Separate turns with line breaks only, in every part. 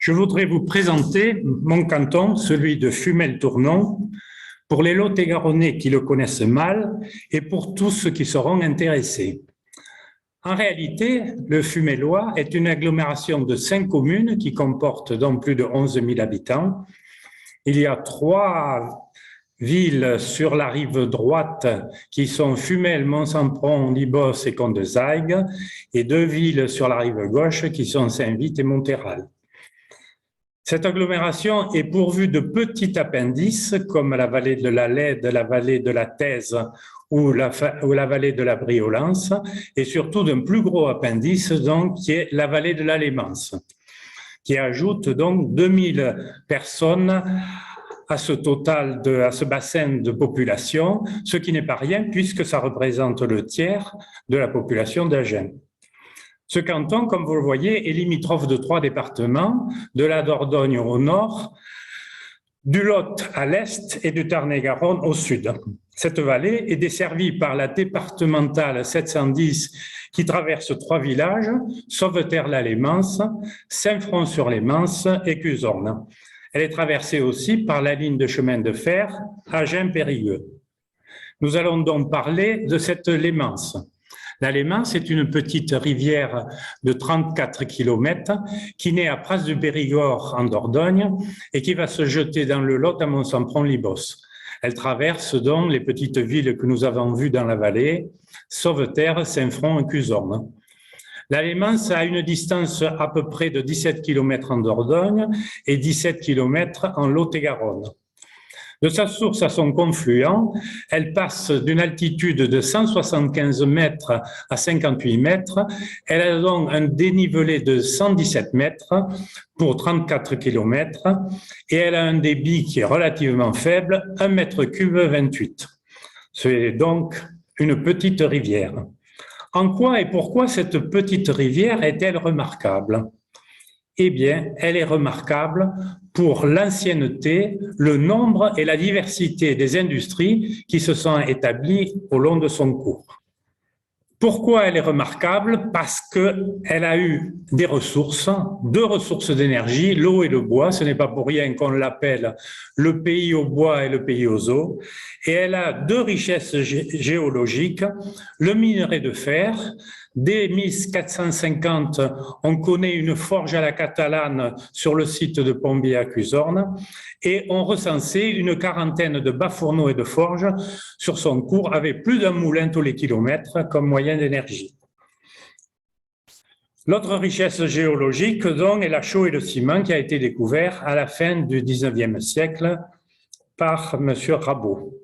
Je voudrais vous présenter mon canton, celui de Fumel-Tournon, pour les Lot-et-Garonnais qui le connaissent mal et pour tous ceux qui seront intéressés. En réalité, le Fumellois est une agglomération de 5 communes qui comportent donc plus de 11 000 habitants. Il y a 3 villes sur la rive droite qui sont Fumel, Mont-Sampron, Libos et Condezaygues, et 2 villes sur la rive gauche qui sont Saint-Vite et Montéral. Cette agglomération est pourvue de petits appendices comme la vallée de la Lède, la vallée de la Thèse ou la vallée de la Briolance, et surtout d'un plus gros appendice donc, qui est la vallée de la Lémance, qui ajoute donc 2000 personnes à ce total, à ce bassin de population, ce qui n'est pas rien puisque ça représente le tiers de la population d'Agen. Ce canton, comme vous le voyez, est limitrophe de 3 départements, de la Dordogne au nord, du Lot à l'est et du Tarn-et-Garonne au sud. Cette vallée est desservie par la départementale 710 qui traverse 3 villages, Sauveterre-la-Lémance, Saint-Front-sur-Lémance et Cuzorn. Elle est traversée aussi par la ligne de chemin de fer Agen-Périgueux. Nous allons donc parler de cette Lémance. La Lémance est une petite rivière de 34 km qui naît à Pras-du-Périgord en Dordogne et qui va se jeter dans le Lot à Mont-Sampron-Libos. Elle traverse donc les petites villes que nous avons vues dans la vallée, Sauveterre, Saint-Front et Cuzorn. La Lémance a une distance à peu près de 17 km en Dordogne et 17 km en Lot-et-Garonne. De sa source à son confluent, elle passe d'une altitude de 175 mètres à 58 mètres. Elle a donc un dénivelé de 117 mètres pour 34 km et elle a un débit qui est relativement faible, 1 mètre cube 28. C'est donc une petite rivière. En quoi et pourquoi cette petite rivière est-elle remarquable ? Eh bien, elle est remarquable pour l'ancienneté, le nombre et la diversité des industries qui se sont établies au long de son cours. Pourquoi elle est remarquable ? Parce qu'elle a eu des ressources, 2 ressources d'énergie, l'eau et le bois. Ce n'est pas pour rien qu'on l'appelle le pays au bois et le pays aux eaux. Et elle a 2 richesses géologiques, le minerai de fer. Dès 1450, on connaît une forge à la catalane sur le site de Pombier à Cuzorn et on recensait une quarantaine de bas-fourneaux et de forges sur son cours avec plus d'un moulin tous les kilomètres comme moyen d'énergie. L'autre richesse géologique donc est la chaux et le ciment qui a été découvert à la fin du 19e siècle par M. Rabot.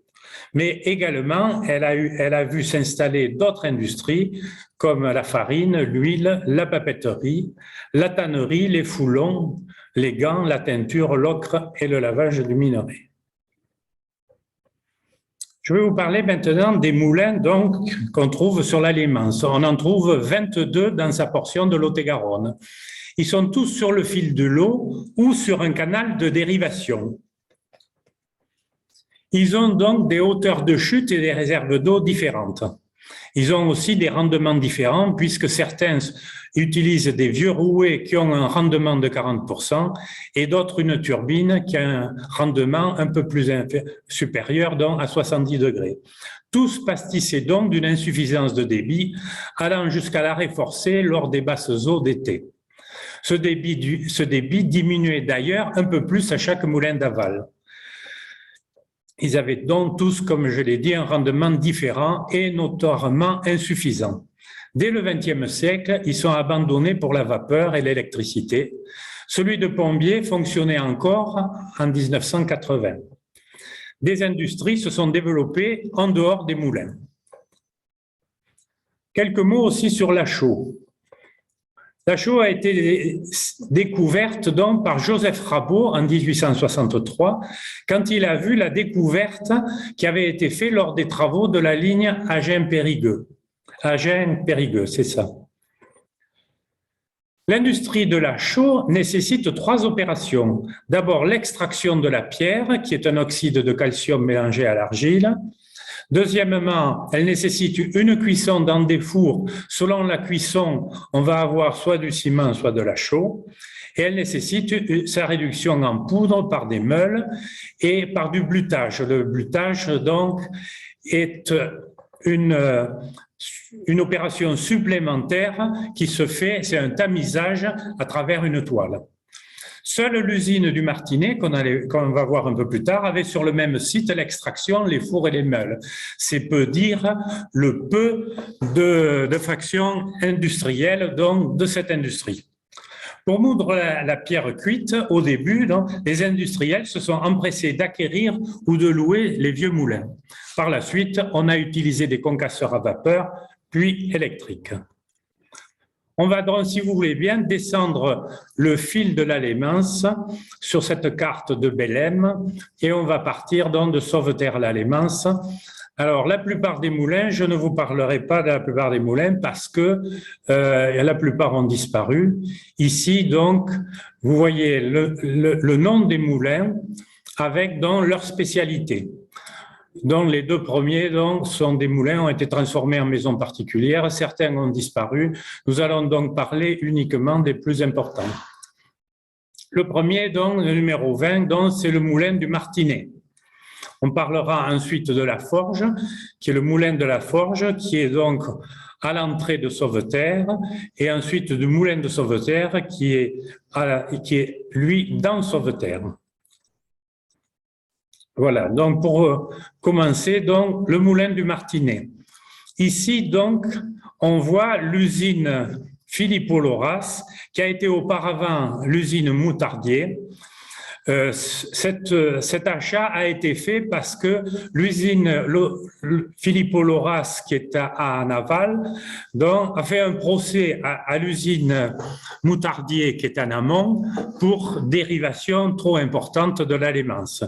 Mais également, elle a vu s'installer d'autres industries comme la farine, l'huile, la papeterie, la tannerie, les foulons, les gants, la teinture, l'ocre et le lavage du minerai. Je vais vous parler maintenant des moulins qu'on trouve sur la Lémance. On en trouve 22 dans sa portion de Lot-et-Garonne. Ils sont tous sur le fil de l'eau ou sur un canal de dérivation. Ils ont donc des hauteurs de chute et des réserves d'eau différentes. Ils ont aussi des rendements différents puisque certains utilisent des vieux rouets qui ont un rendement de 40% et d'autres une turbine qui a un rendement un peu plus supérieur, donc à 70 degrés. Tous pastissaient donc d'une insuffisance de débit allant jusqu'à l'arrêt forcé lors des basses eaux d'été. Ce débit diminuait d'ailleurs un peu plus à chaque moulin d'aval. Ils avaient donc tous, comme je l'ai dit, un rendement différent et notoirement insuffisant. Dès le XXe siècle, ils sont abandonnés pour la vapeur et l'électricité. Celui de Pombier fonctionnait encore en 1980. Des industries se sont développées en dehors des moulins. Quelques mots aussi sur la chaux. La chaux a été découverte donc par Joseph Rabot en 1863 quand il a vu la découverte qui avait été faite lors des travaux de la ligne Agen-Périgueux. Agen-Périgueux, c'est ça. L'industrie de la chaux nécessite 3 opérations. D'abord, l'extraction de la pierre, qui est un oxyde de calcium mélangé à l'argile. Deuxièmement, elle nécessite une cuisson dans des fours. Selon la cuisson, on va avoir soit du ciment, soit de la chaux. Et elle nécessite sa réduction en poudre par des meules et par du blutage. Le blutage, donc, est une opération supplémentaire qui se fait, c'est un tamisage à travers une toile. Seule l'usine du Martinet, qu'on va voir un peu plus tard, avait sur le même site l'extraction, les fours et les meules. C'est peu dire le peu de fractions industrielles donc, de cette industrie. Pour moudre la pierre cuite, au début, donc, les industriels se sont empressés d'acquérir ou de louer les vieux moulins. Par la suite, on a utilisé des concasseurs à vapeur, puis électriques. On va donc, si vous voulez bien, descendre le fil de l'Alémance sur cette carte de Belém et on va partir donc de Sauveterre-l'Alémance. Alors, la plupart des moulins, je ne vous parlerai pas de la plupart des moulins parce que la plupart ont disparu. Ici, donc, vous voyez le nom des moulins avec donc leur spécialité. Donc, les deux premiers donc, sont des moulins, ont été transformés en maisons particulières. Certains ont disparu. Nous allons donc parler uniquement des plus importants. Le premier, donc, le numéro 20, donc, c'est le moulin du Martinet. On parlera ensuite de la Forge, qui est le moulin de la Forge, qui est donc à l'entrée de Sauveterre, et ensuite du moulin de Sauveterre, qui est lui, dans Sauveterre. Voilà, donc pour commencer, donc, le moulin du Martinet. Ici, donc, on voit l'usine Filippo Loras, qui a été auparavant l'usine Moutardier. Cet achat a été fait parce que l'usine Filippo Loras, qui est à Naval, donc, a fait un procès à l'usine Moutardier, qui est en amont, pour dérivation trop importante de l'Alémance.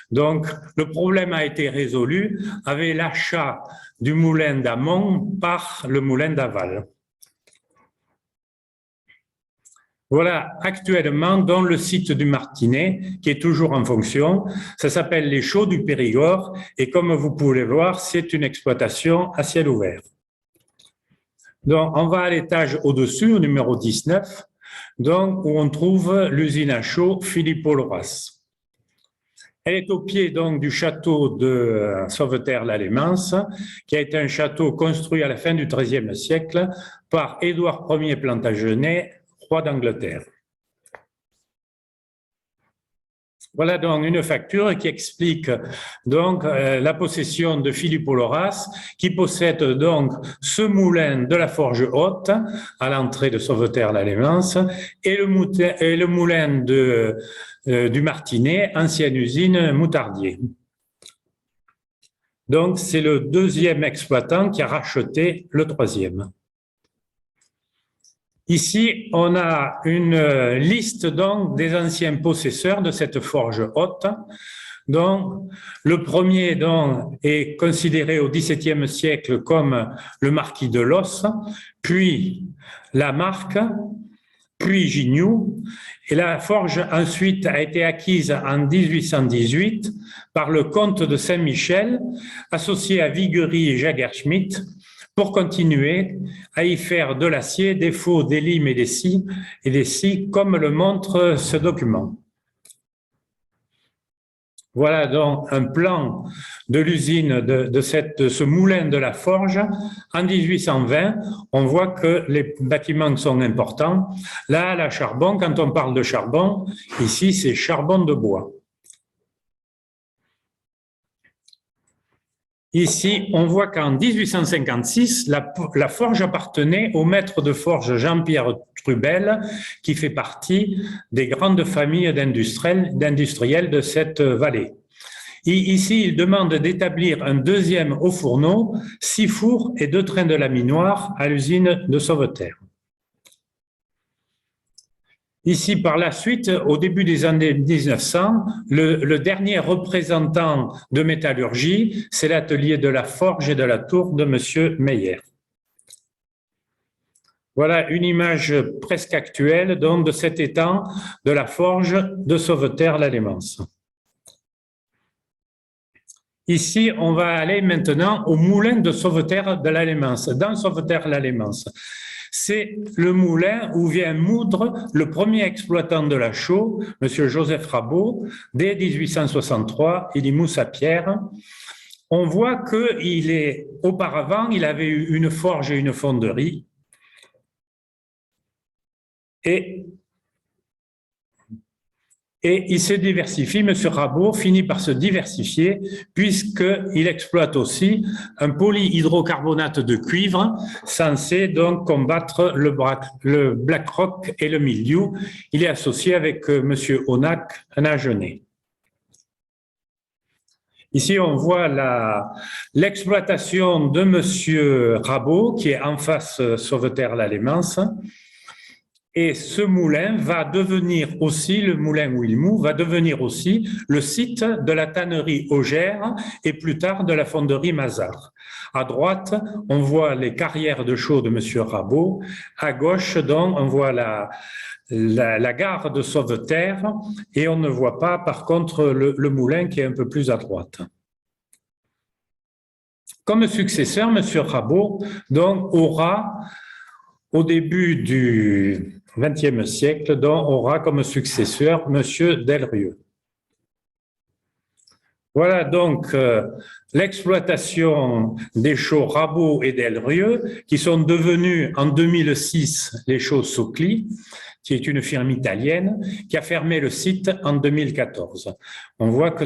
Donc, le problème a été résolu avec l'achat du moulin d'amont par le moulin d'aval. Voilà actuellement dans le site du Martinet, qui est toujours en fonction. Ça s'appelle les Chaux du Périgord et comme vous pouvez le voir, c'est une exploitation à ciel ouvert. Donc, on va à l'étage au-dessus, au numéro 19, donc, où on trouve l'usine à chaux Filippo Loras. Elle est au pied donc, du château de Sauveterre-l'Alémance, qui a été un château construit à la fin du XIIIe siècle par Édouard Ier Plantagenet, roi d'Angleterre. Voilà donc une facture qui explique donc la possession de Filippo Loras, qui possède donc ce moulin de la Forge Haute à l'entrée de Sauveterre-l'Alémance et le moulin du Martinet, ancienne usine Moutardier. Donc c'est le deuxième exploitant qui a racheté le troisième. Ici, on a une liste donc des anciens possesseurs de cette forge haute. Donc, le premier donc, est considéré au XVIIe siècle comme le marquis de Los, puis la Marque, puis Gignoux. Et la forge ensuite a été acquise en 1818 par le comte de Saint-Michel, associé à Viguerie et Jagerschmidt, pour continuer à y faire de l'acier, des faux, des limes et des scies, comme le montre ce document. Voilà donc un plan de l'usine de ce moulin de la Forge. En 1820, on voit que les bâtiments sont importants. Là, la charbon, quand on parle de charbon, ici, c'est charbon de bois. Ici, on voit qu'en 1856, la forge appartenait au maître de forge Jean-Pierre Trubel, qui fait partie des grandes familles d'industriels de cette vallée. Et ici, il demande d'établir un deuxième haut fourneau, 6 fours et 2 trains de laminoir à l'usine de Sauveterre. Ici, par la suite, au début des années 1900, le dernier représentant de métallurgie, c'est l'atelier de la forge et de la tour de M. Meyer. Voilà une image presque actuelle donc, de cet étang de la forge de Sauveterre-l'Alémance. Ici, on va aller maintenant au moulin de Sauveterre de l'Allemance, dans Sauveterre-l'Allemance. C'est le moulin où vient moudre le premier exploitant de la chaux, M. Joseph Rabot, dès 1863, il y mousse sa pierre. On voit qu'auparavant, il avait eu une forge et une fonderie. Et il se diversifie, M. Rabot finit par se diversifier puisqu'il exploite aussi un polyhydrocarbonate de cuivre censé donc combattre le black rock et le mildiou. Il est associé avec M. Onac, un Agenais. Ici, on voit l'exploitation de M. Rabot qui est en face Sauveterre-l'Allemance. Et ce moulin va devenir aussi, le moulin où il moud, va devenir aussi le site de la tannerie Augère et plus tard de la fonderie Mazard. À droite, on voit les carrières de chaux de M. Rabot. À gauche, donc, on voit la gare de Sauveterre et on ne voit pas, par contre, le moulin qui est un peu plus à droite. Comme successeur, M. Rabot donc, aura, au début du XXe siècle, dont aura comme successeur M. Delrieux. Voilà donc l'exploitation des chaux Rabot et Delrieux, qui sont devenus en 2006 les chaux Socli, qui est une firme italienne, qui a fermé le site en 2014. On voit que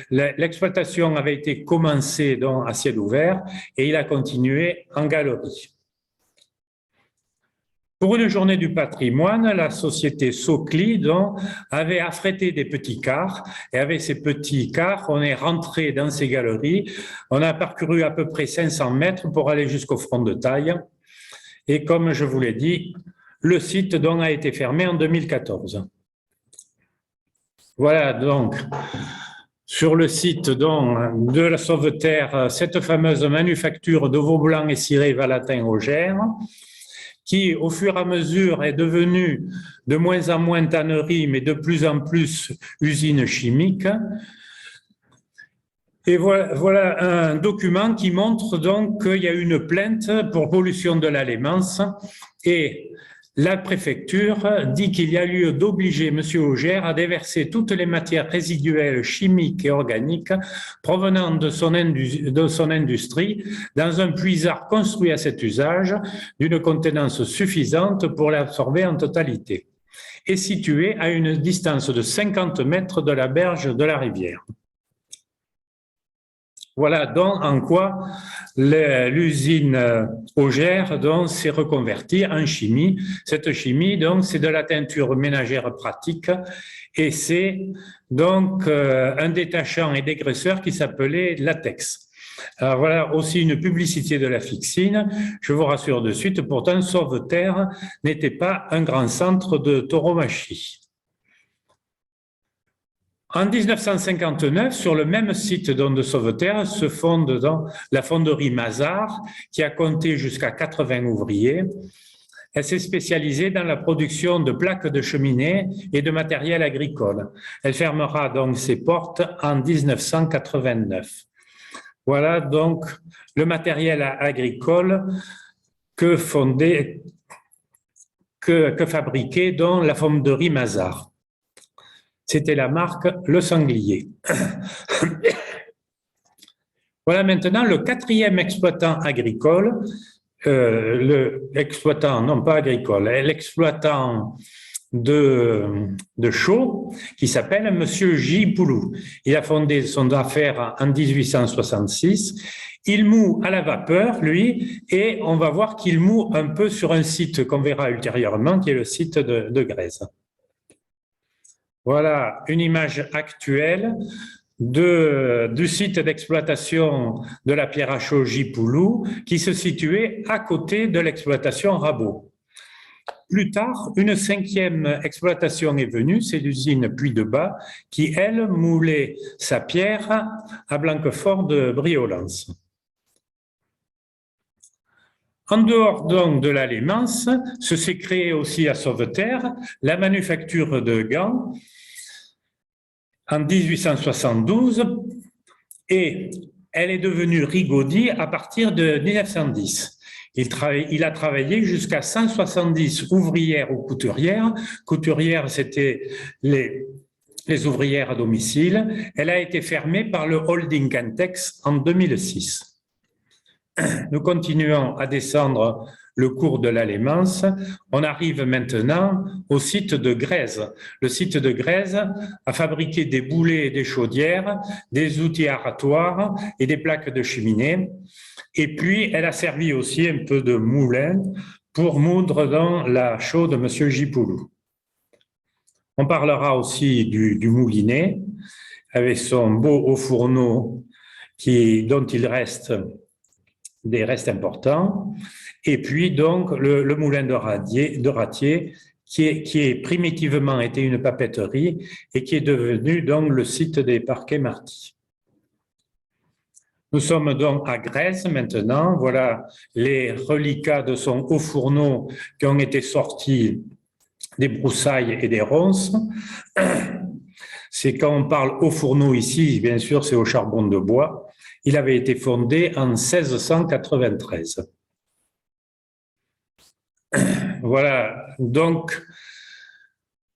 l'exploitation avait été commencée donc à ciel ouvert et il a continué en galerie. Pour une journée du patrimoine, la société Socli avait affrété des petits cars et avec ces petits cars, on est rentré dans ces galeries. On a parcouru à peu près 500 mètres pour aller jusqu'au front de taille. Et comme je vous l'ai dit, le site a été fermé en 2014. Voilà donc sur le site de la Sauveterre, cette fameuse manufacture de veau blanc et ciré Valatin Augère, qui, au fur et à mesure, est devenue de moins en moins tannerie, mais de plus en plus usine chimique. Et voilà un document qui montre donc qu'il y a une plainte pour pollution de l'Allemance et la préfecture dit qu'il y a lieu d'obliger M. Augère à déverser toutes les matières résiduelles chimiques et organiques provenant de son industrie dans un puisard construit à cet usage d'une contenance suffisante pour l'absorber en totalité et situé à une distance de 50 mètres de la berge de la rivière. Voilà donc en quoi l'usine Augère s'est reconvertie en chimie. Cette chimie, c'est de la teinture ménagère pratique et c'est donc un détachant et dégraisseur qui s'appelait latex. Alors voilà aussi une publicité de la Fixine. Je vous rassure de suite, pourtant Sauveterre n'était pas un grand centre de tauromachie. En 1959, sur le même site de Sauveterre, se fonde la fonderie Mazard, qui a compté jusqu'à 80 ouvriers. Elle s'est spécialisée dans la production de plaques de cheminée et de matériel agricole. Elle fermera donc ses portes en 1989. Voilà donc le matériel agricole que fabriquait la fonderie Mazard. C'était la marque Le Sanglier. Voilà maintenant le quatrième exploitant agricole, l'exploitant de chaux qui s'appelle M. J. Poulou. Il a fondé son affaire en 1866. Il moud à la vapeur, lui, et on va voir qu'il moud un peu sur un site qu'on verra ultérieurement, qui est le site de Grèze. Voilà une image actuelle du site d'exploitation de la pierre à chaux J. Poulou qui se situait à côté de l'exploitation Rabot. Plus tard, une cinquième exploitation est venue, c'est l'usine Puy-de-Bas qui, elle, moulait sa pierre à Blanquefort de Briolance. En dehors donc de l'Allemance, se s'est créé aussi à Sauveterre la manufacture de gants en 1872 Et elle est devenue Rigaudi à partir de 1910. Il a travaillé jusqu'à 170 ouvrières ou couturières. Couturières, c'était les ouvrières à domicile. Elle a été fermée par le holding Cantex en 2006. Nous continuons à descendre le cours de l'Alémance. On arrive maintenant au site de Grèze. Le site de Grèze a fabriqué des boulets et des chaudières, des outils aratoires et des plaques de cheminée. Et puis, elle a servi aussi un peu de moulin pour moudre dans la chaux de M. Gipoulou. On parlera aussi du moulinet, avec son beau haut fourneau dont il reste des restes importants, et puis donc le moulin de Ratier qui primitivement été une papeterie et qui est devenu donc le site des parquets Marty. Nous sommes donc à Grèze maintenant. Voilà les reliquats de son haut fourneau qui ont été sortis des broussailles et des ronces. C'est quand on parle haut fourneau ici, bien sûr, c'est au charbon de bois. Il avait été fondé en 1693. Voilà, donc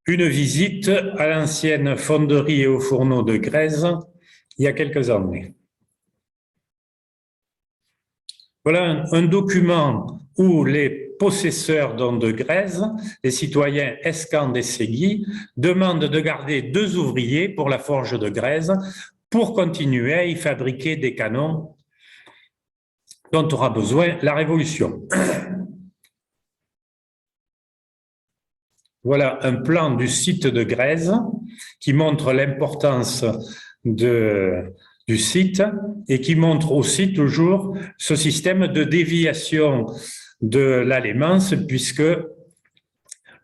une visite à l'ancienne fonderie et au fourneau de Grèze il y a quelques années. Voilà un document où les possesseurs de Grèze, les citoyens Escande et Ségui, demandent de garder 2 ouvriers pour la forge de Grèze pour continuer à y fabriquer des canons dont aura besoin la Révolution. Voilà un plan du site de Grèze qui montre l'importance du site et qui montre aussi toujours ce système de déviation de l'Alémance, puisque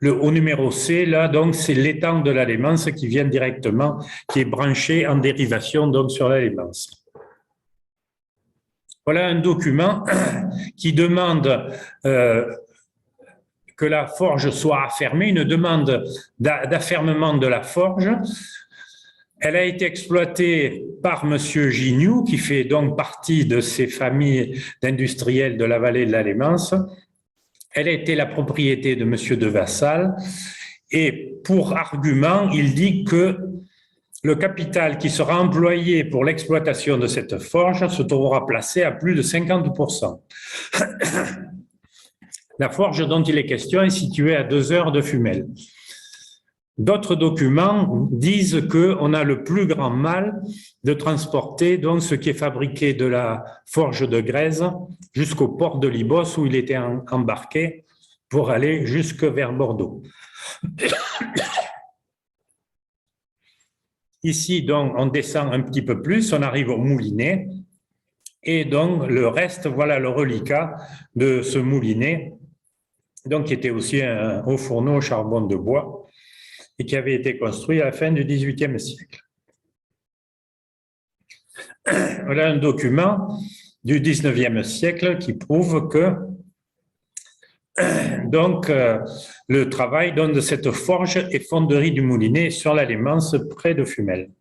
au numéro C, là, donc, c'est l'étang de l'Alémance qui vient directement, qui est branché en dérivation donc, sur l'Alémance. Voilà un document qui demande que la forge soit affermée, une demande d'affermement de la forge. Elle a été exploitée par M. Gignoux, qui fait donc partie de ces familles d'industriels de la vallée de l'Alémance. Elle a été la propriété de M. de Vassal. Et pour argument, il dit que le capital qui sera employé pour l'exploitation de cette forge se trouvera placé à plus de 50%. La forge dont il est question est située à 2 heures de Fumel. D'autres documents disent qu'on a le plus grand mal de transporter donc ce qui est fabriqué de la forge de Grèze jusqu'au port de Libos où il était embarqué pour aller jusque vers Bordeaux. Ici, donc, on descend un petit peu plus, on arrive au moulinet et donc le reste, voilà le reliquat de ce moulinet, donc qui était aussi un haut fourneau au charbon de bois et qui avait été construit à la fin du XVIIIe siècle. Voilà un document du XIXe siècle qui prouve que donc, le travail de cette forge et fonderie du Moulinet sur l'Alémance près de Fumel.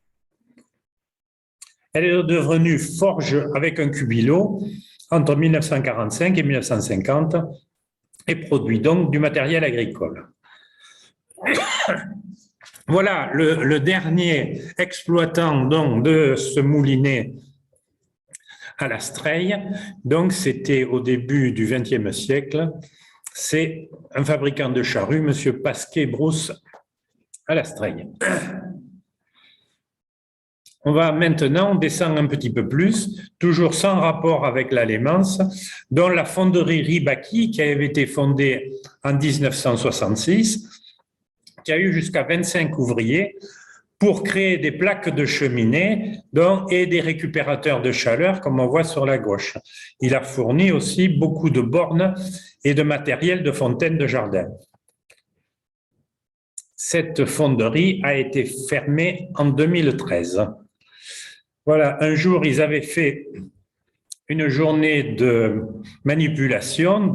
Elle est devenue forge avec un cubilot entre 1945 et 1950 et produit donc du matériel agricole. Voilà le dernier exploitant donc, de ce moulinet à la Streille. Donc, c'était au début du XXe siècle. C'est un fabricant de charrues, M. Pasquet-Brousse, à la Streille. On va maintenant descendre un petit peu plus, toujours sans rapport avec l'Alémance, dont la fonderie Ribaki, qui avait été fondée en 1966, qui a eu jusqu'à 25 ouvriers pour créer des plaques de cheminée et des récupérateurs de chaleur, comme on voit sur la gauche. Il a fourni aussi beaucoup de bornes et de matériel de fontaine de jardin. Cette fonderie a été fermée en 2013. Voilà, un jour, ils avaient fait une journée de manipulation,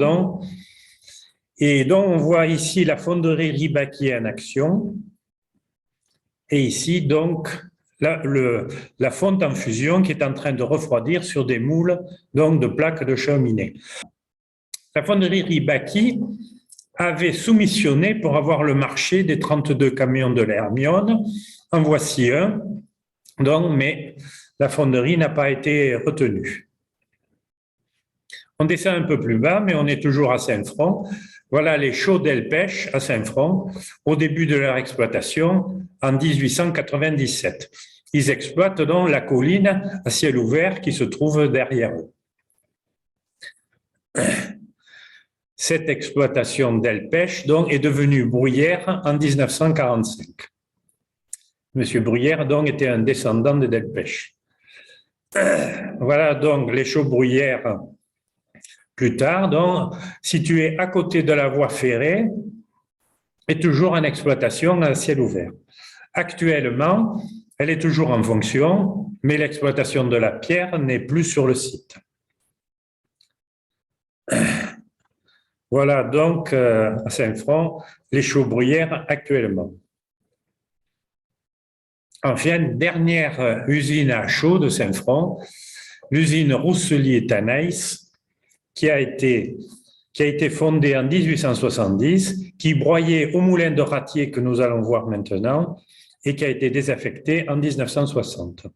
et donc on voit ici la fonderie Ribaki en action, et ici donc la fonte en fusion qui est en train de refroidir sur des moules donc de plaques de cheminée. La fonderie Ribaki avait soumissionné pour avoir le marché des 32 camions de l'Hermione. En voici un, donc, mais la fonderie n'a pas été retenue. On descend un peu plus bas, mais on est toujours à Saint-Front. Voilà les chauds d'Elpech à Saint-Front, au début de leur exploitation en 1897. Ils exploitent donc la colline à ciel ouvert qui se trouve derrière eux. Cette exploitation d'Elpech donc est devenue Bruyère en 1945. Monsieur Bruyère donc était un descendant de Delpech. Voilà donc les chauds Bruyère plus tard, donc situé à côté de la voie ferrée et toujours en exploitation à ciel ouvert. Actuellement, elle est toujours en fonction, mais l'exploitation de la pierre n'est plus sur le site. Voilà donc à Saint-Front les chauds Bruyère actuellement. Enfin, dernière usine à chaux de Saint-Front, l'usine Rousselier-Tanaïs, qui a été fondée en 1870, qui broyait au moulin de Ratier que nous allons voir maintenant, et qui a été désaffectée en 1960.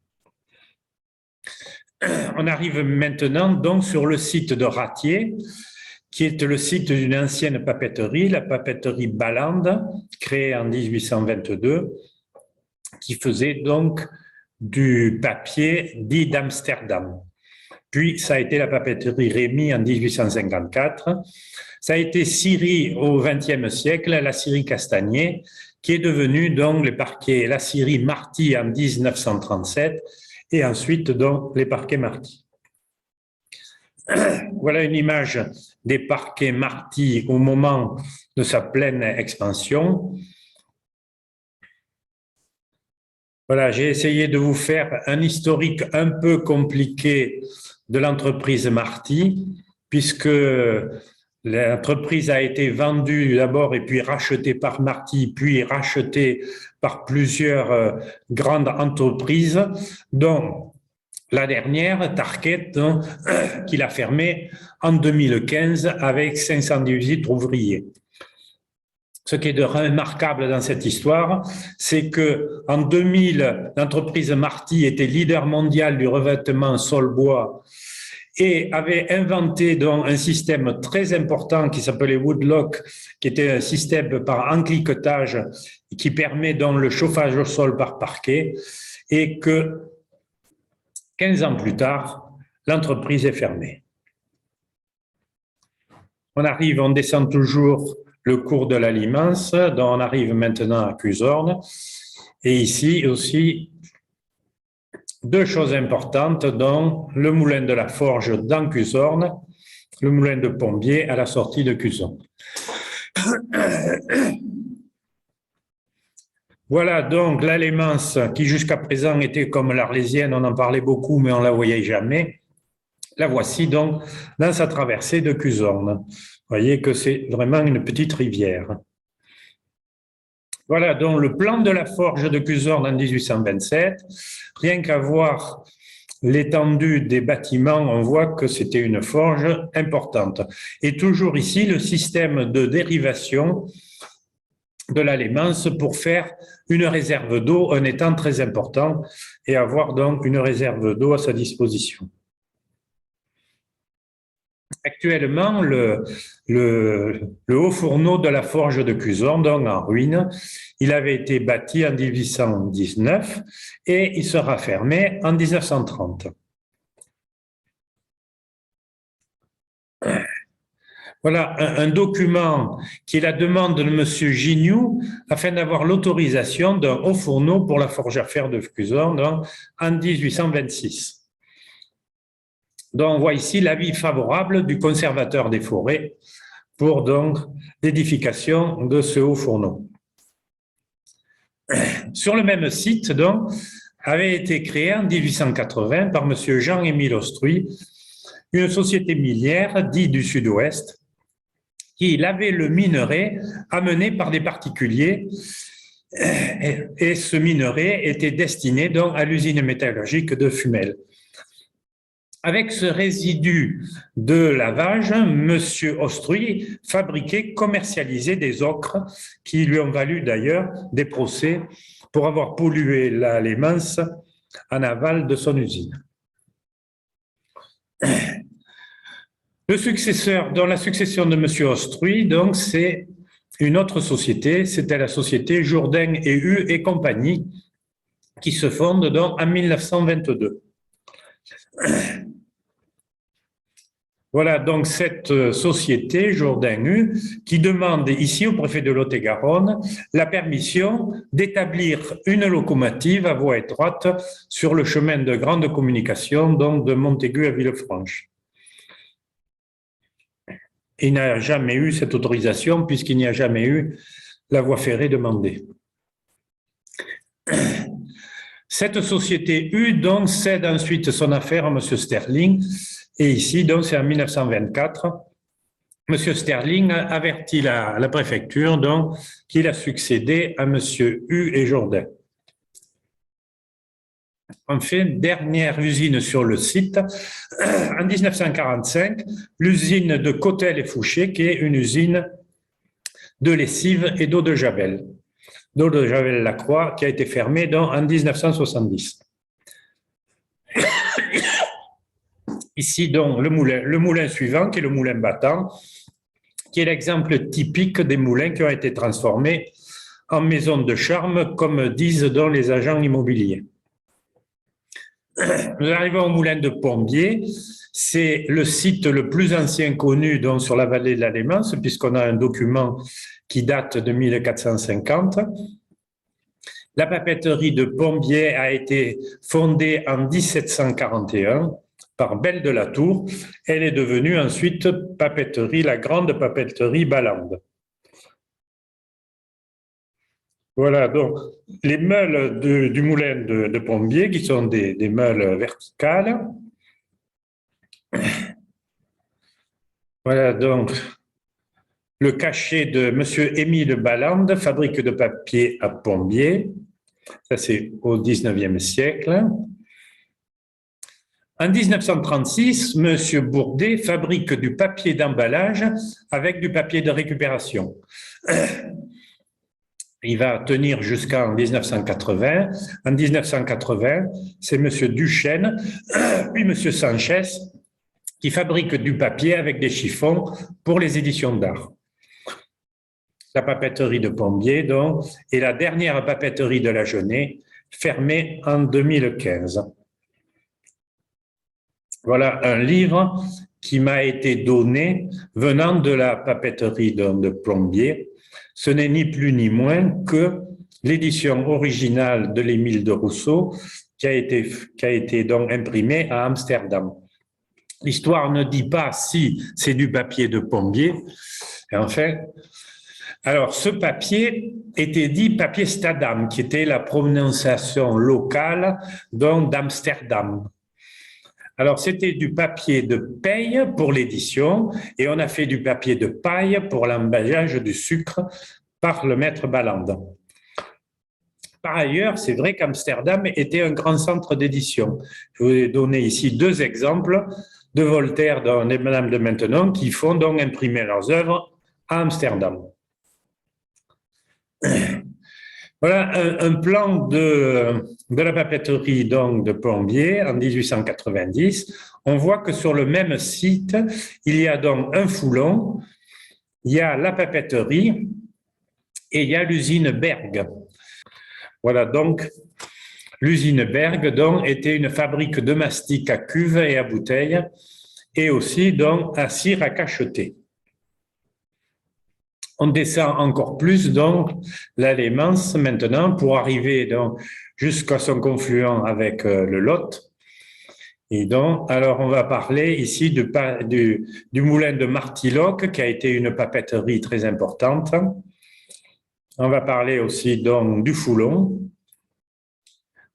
On arrive maintenant donc sur le site de Ratier, qui est le site d'une ancienne papeterie, la papeterie Ballande, créée en 1822, qui faisait donc du papier dit d'Amsterdam. Puis, ça a été la papeterie Rémy en 1854. Ça a été scierie au XXe siècle, la scierie Castagnier, qui est devenue donc les parquets, la scierie Marty en 1937, et ensuite donc les parquets Marty. Voilà une image des parquets Marty au moment de sa pleine expansion. Voilà, j'ai essayé de vous faire un historique un peu compliqué de l'entreprise Marty, puisque l'entreprise a été vendue d'abord et puis rachetée par Marty, puis rachetée par plusieurs grandes entreprises, dont la dernière, Target, qui l'a fermée en 2015 avec 518 ouvriers. Ce qui est de remarquable dans cette histoire, c'est qu'en 2000, l'entreprise Marty était leader mondial du revêtement sol-bois et avait inventé donc un système très important qui s'appelait Woodlock, qui était un système par encliquetage qui permet donc le chauffage au sol par parquet, et que 15 ans plus tard, l'entreprise est fermée. On descend toujours le cours de la Limence, dont on arrive maintenant à Cuzorn. Et ici aussi, deux choses importantes, dont le moulin de la Forge dans Cuzorn, le moulin de Pombier à la sortie de Cuzorn. Voilà donc la Limence qui jusqu'à présent était comme l'Arlésienne, on en parlait beaucoup mais on ne la voyait jamais. La voici donc dans sa traversée de Cuzorn. Vous voyez que c'est vraiment une petite rivière. Voilà donc le plan de la forge de Cuzorn en 1827. Rien qu'à voir l'étendue des bâtiments, on voit que c'était une forge importante. Et toujours ici, le système de dérivation de la Lémence pour faire une réserve d'eau, un étang très important, et avoir donc une réserve d'eau à sa disposition. Actuellement, le haut fourneau de la forge de Cuzorn, donc en ruine, il avait été bâti en 1819 et il sera fermé en 1930. Voilà un document qui est la demande de M. Gignoux afin d'avoir l'autorisation d'un haut fourneau pour la forge à fer de Cuzorn en 1826. Donc, on voit ici l'avis favorable du conservateur des forêts pour donc l'édification de ce haut fourneau. Sur le même site, donc, avait été créé en 1880 par M. Jean-Émile Ostruy une société minière dite du Sud-Ouest qui lavait le minerai amené par des particuliers Et ce minerai était destiné donc à l'usine métallurgique de Fumel. Avec ce résidu de lavage, M. Ostruy fabriquait, commercialisait des ocres qui lui ont valu d'ailleurs des procès pour avoir pollué la Lémence en aval de son usine. Le successeur, dans la succession de M. Ostruy, donc, c'est une autre société, c'était la société Jourdain et Hue et compagnie, qui se fonde donc en 1922. Voilà donc cette société Jourdain-Hue qui demande ici au préfet de Lot-et-Garonne la permission d'établir une locomotive à voie étroite sur le chemin de grande communication donc de Montaigu à Villefranche. Il n'a jamais eu cette autorisation puisqu'il n'y a jamais eu la voie ferrée demandée. Cette société U donc cède ensuite son affaire à M. Sterling. Et ici, donc, c'est en 1924, M. Sterling avertit la préfecture donc qu'il a succédé à M. Hue et Jourdain. Enfin, dernière usine sur le site, en 1945, l'usine de Cotel et Fouché, qui est une usine de lessive et d'eau de Javel. D'eau de Javel-la-Croix, qui a été fermée donc, en 1970. Ici, donc, le moulin suivant, qui est le moulin battant, qui est l'exemple typique des moulins qui ont été transformés en maisons de charme, comme disent donc les agents immobiliers. Nous arrivons au moulin de Pombier. C'est le site le plus ancien connu donc, sur la vallée de la Lémence, puisqu'on a un document qui date de 1450. La papeterie de Pombier a été fondée en 1741 par Belle de la Tour. Elle est devenue ensuite papeterie, la grande papeterie Balande. Voilà, donc les meules du moulin de Pombier, qui sont des meules verticales. Voilà donc le cachet de M. Émile Balande, fabrique de papier à Pombier. Ça, c'est au XIXe siècle. En 1936, M. Bourdet fabrique du papier d'emballage avec du papier de récupération. Il va tenir jusqu'en 1980. En 1980, c'est M. Duchesne, puis M. Sanchez, qui fabrique du papier avec des chiffons pour les éditions d'art. La papeterie de Pombier, donc, est la dernière papeterie de la Genée, fermée en 2015. Voilà un livre qui m'a été donné venant de la papeterie de Plombier. Ce n'est ni plus ni moins que l'édition originale de l'Émile de Rousseau qui a été donc imprimée à Amsterdam. L'histoire ne dit pas si c'est du papier de Plombier. Et enfin, alors ce papier était dit papier Stadam, qui était la prononciation locale d'Amsterdam. Alors, c'était du papier de paille pour l'édition et on a fait du papier de paille pour l'emballage du sucre par le maître Balande. Par ailleurs, c'est vrai qu'Amsterdam était un grand centre d'édition. Je vous ai donné ici deux exemples de Voltaire dans Les Madames de Maintenon qui font donc imprimer leurs œuvres à Amsterdam. Voilà un plan de la papeterie donc, de Plombier en 1890. On voit que sur le même site, il y a donc un foulon, il y a la papeterie et il y a l'usine Berg. Voilà donc l'usine Berg donc, était une fabrique de mastic à cuve et à bouteille et aussi donc à cire à cacheter. On descend encore plus donc la Lémence maintenant pour arriver donc jusqu'à son confluent avec le Lot. Et donc, alors on va parler ici du moulin de Martilloc qui a été une papeterie très importante. On va parler aussi donc du Foulon,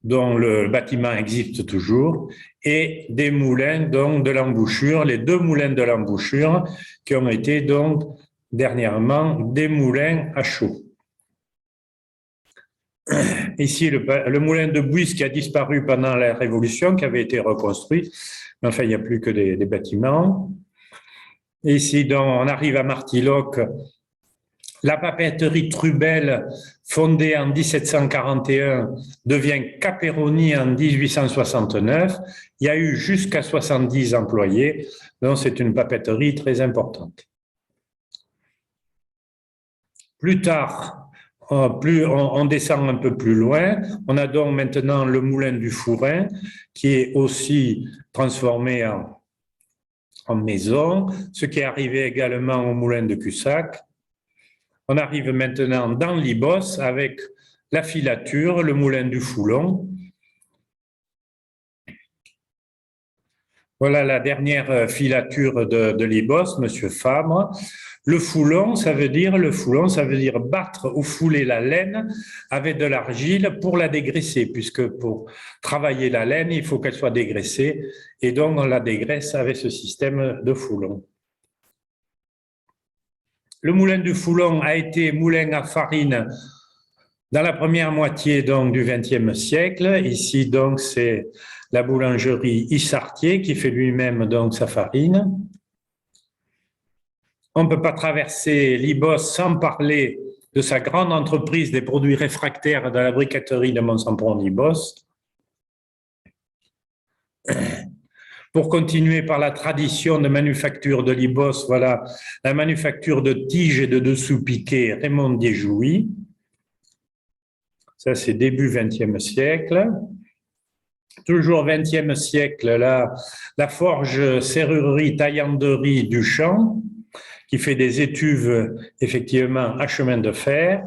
dont le bâtiment existe toujours, et des moulins donc de l'embouchure, les deux moulins de l'embouchure qui ont été donc dernièrement des moulins à chaud. Ici, le moulin de Buis qui a disparu pendant la Révolution, qui avait été reconstruit. Mais enfin, il n'y a plus que des bâtiments. Ici, donc, on arrive à Martilloc. La papeterie Trubel, fondée en 1741, devient Caperoni en 1869. Il y a eu jusqu'à 70 employés, donc c'est une papeterie très importante. Plus tard, on descend un peu plus loin. On a donc maintenant le moulin du Fourin, qui est aussi transformé en maison, ce qui est arrivé également au moulin de Cussac. On arrive maintenant dans l'Ibos avec la filature, le moulin du Foulon. Voilà la dernière filature de l'Ibos, Monsieur Fabre. Le foulon, ça veut dire battre ou fouler la laine avec de l'argile pour la dégraisser, puisque pour travailler la laine, il faut qu'elle soit dégraissée, et donc on la dégraisse avec ce système de foulon. Le moulin du Foulon a été moulin à farine dans la première moitié donc, du XXe siècle. Ici, donc, c'est la boulangerie Issartier qui fait lui-même donc sa farine. On ne peut pas traverser l'Ibos sans parler de sa grande entreprise des produits réfractaires de la briqueterie de Mont-Sampron-Ibos. Pour continuer par la tradition de manufacture de l'Ibos, voilà la manufacture de tiges et de dessous piqués Raymond Desjouy. Ça, c'est début XXe siècle. Toujours XXe siècle, la forge serrurerie taillanderie Duchamp, qui fait des étuves effectivement à chemin de fer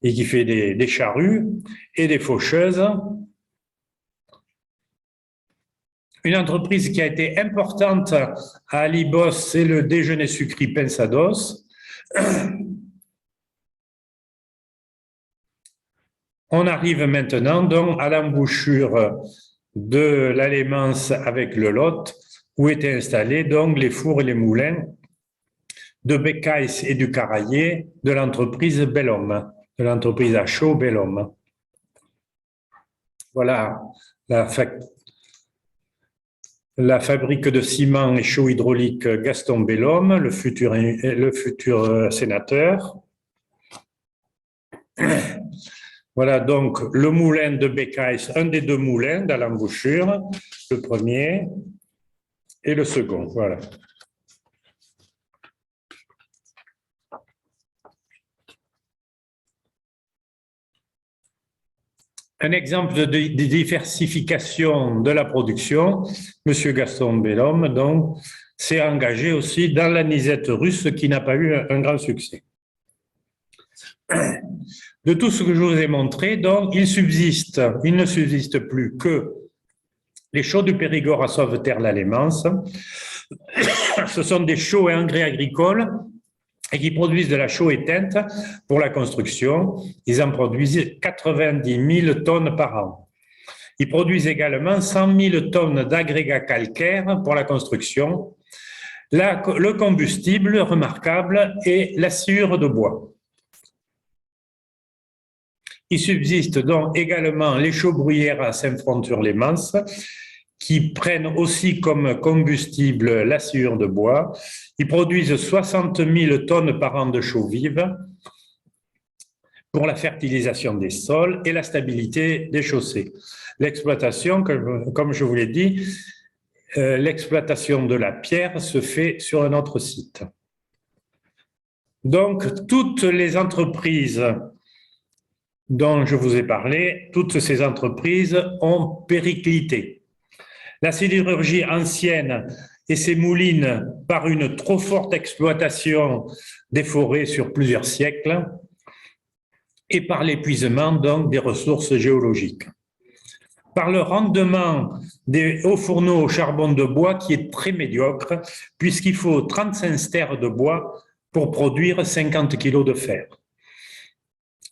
et qui fait des charrues et des faucheuses. Une entreprise qui a été importante à l'Ibos, c'est le déjeuner sucré Pensados. On arrive maintenant donc à l'embouchure de l'Alémance avec le Lot, où étaient installés donc les fours et les moulins de Bécaïs et du Caraillé de l'entreprise Bellhomme, de l'entreprise à chaud Bellhomme. Voilà la fabrique de ciment et chaud hydraulique Gaston Bellhomme, le futur sénateur. Voilà donc le moulin de Bécaïs, un des deux moulins dans l'embouchure, le premier et le second. Voilà. Un exemple de diversification de la production, M. Gaston Bellhomme donc s'est engagé aussi dans l'anisette russe qui n'a pas eu un grand succès. De tout ce que je vous ai montré, donc, il ne subsiste plus que les chaux du Périgord à Sauveterre-l'Alémance. Ce sont des chaux et engrais agricoles et qui produisent de la chaux éteinte pour la construction. Ils en produisent 90 000 tonnes par an. Ils produisent également 100 000 tonnes d'agrégats calcaires pour la construction. Le combustible remarquable est la sciure de bois. Il subsiste donc également les chaux bruyères à Saint-Front-sur-les-Manses qui prennent aussi comme combustible la sciure de bois. Ils produisent 60 000 tonnes par an de chaux vive pour la fertilisation des sols et la stabilité des chaussées. L'exploitation, comme je vous l'ai dit, l'exploitation de la pierre se fait sur un autre site. Donc, toutes les entreprises dont je vous ai parlé, toutes ces entreprises ont périclité. La sidérurgie ancienne et ses moulines par une trop forte exploitation des forêts sur plusieurs siècles et par l'épuisement donc des ressources géologiques. Par le rendement des hauts fourneaux au charbon de bois qui est très médiocre puisqu'il faut 35 stères de bois pour produire 50 kg de fer.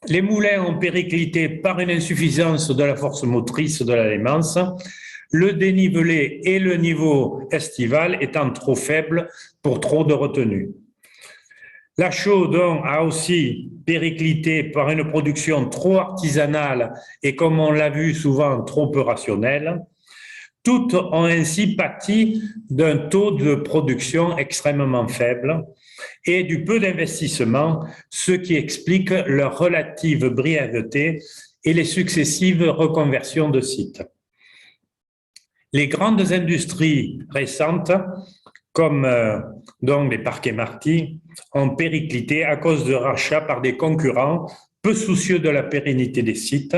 Les moulins ont périclité par une insuffisance de la force motrice de l'Alémance, le dénivelé et le niveau estival étant trop faibles pour trop de retenue. La chaux donc a aussi périclitées par une production trop artisanale et, comme on l'a vu souvent, trop peu rationnelle. Toutes ont ainsi pâti d'un taux de production extrêmement faible et du peu d'investissement, ce qui explique leur relative brièveté et les successives reconversions de sites. Les grandes industries récentes, comme donc les Parquet Marty, ont périclité à cause de rachats par des concurrents peu soucieux de la pérennité des sites,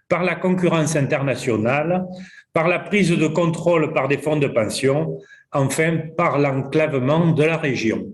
par la concurrence internationale, par la prise de contrôle par des fonds de pension, enfin par l'enclavement de la région.